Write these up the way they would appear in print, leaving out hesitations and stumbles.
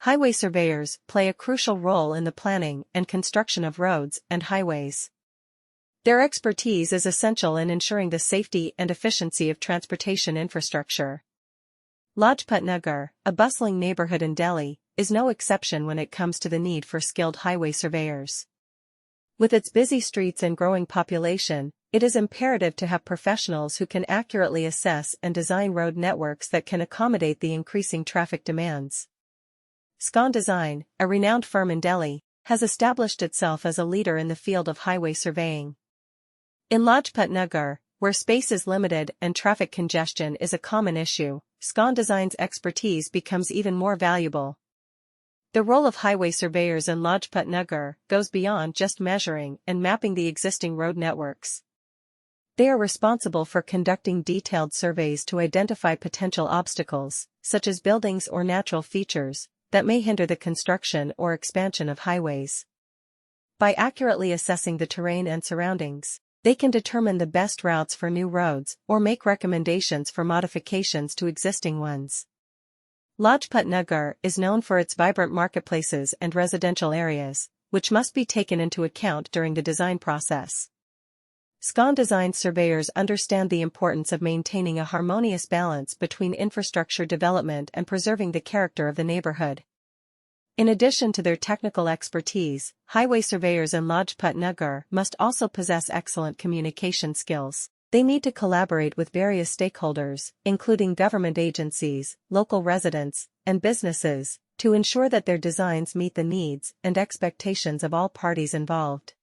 Highway surveyors play a crucial role in the planning and construction of roads and highways. Their expertise is essential in ensuring the safety and efficiency of transportation infrastructure. Lajpat Nagar, a bustling neighborhood in Delhi, is no exception when it comes to the need for skilled highway surveyors. With its busy streets and growing population, it is imperative to have professionals who can accurately assess and design road networks that can accommodate the increasing traffic demands. Scon Design, a renowned firm in Delhi, has established itself as a leader in the field of highway surveying. In Lajpat Nagar, where space is limited and traffic congestion is a common issue, Scon Design's expertise becomes even more valuable. The role of highway surveyors in Lajpat Nagar goes beyond just measuring and mapping the existing road networks. They are responsible for conducting detailed surveys to identify potential obstacles, such as buildings or natural features, that may hinder the construction or expansion of highways. By accurately assessing the terrain and surroundings, they can determine the best routes for new roads or make recommendations for modifications to existing ones. Lajpat Nagar is known for its vibrant marketplaces and residential areas, which must be taken into account during the design process. Scon Design surveyors understand the importance of maintaining a harmonious balance between infrastructure development and preserving the character of the neighborhood. In addition to their technical expertise, highway surveyors in Lajpat Nagar must also possess excellent communication skills. They need to collaborate with various stakeholders, including government agencies, local residents, and businesses, to ensure that their designs meet the needs and expectations of all parties involved.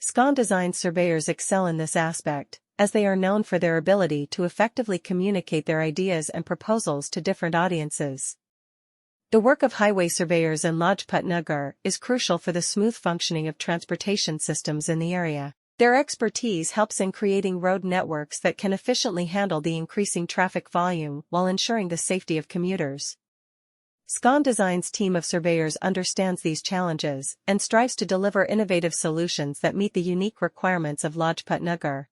Scon Design surveyors excel in this aspect, as they are known for their ability to effectively communicate their ideas and proposals to different audiences. The work of highway surveyors in Lajpat Nagar is crucial for the smooth functioning of transportation systems in the area. Their expertise helps in creating road networks that can efficiently handle the increasing traffic volume while ensuring the safety of commuters. Scon Design's team of surveyors understands these challenges and strives to deliver innovative solutions that meet the unique requirements of Lajpat Nagar.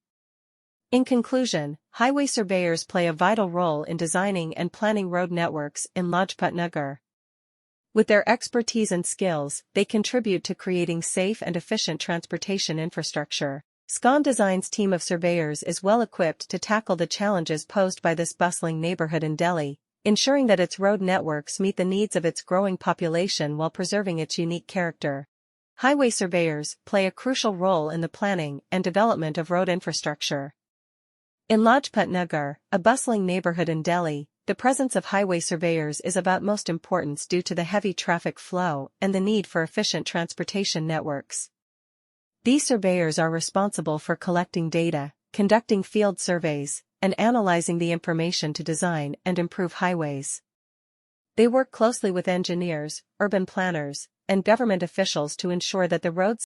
In conclusion, highway surveyors play a vital role in designing and planning road networks in Lajpat Nagar. With their expertise and skills, they contribute to creating safe and efficient transportation infrastructure. Scon Design's team of surveyors is well equipped to tackle the challenges posed by this bustling neighborhood in Delhi, ensuring that its road networks meet the needs of its growing population while preserving its unique character. Highway surveyors play a crucial role in the planning and development of road infrastructure. In Lajpat Nagar, a bustling neighborhood in Delhi, the presence of highway surveyors is of utmost importance due to the heavy traffic flow and the need for efficient transportation networks. These surveyors are responsible for collecting data, conducting field surveys, and analyzing the information to design and improve highways. They work closely with engineers, urban planners, and government officials to ensure that the road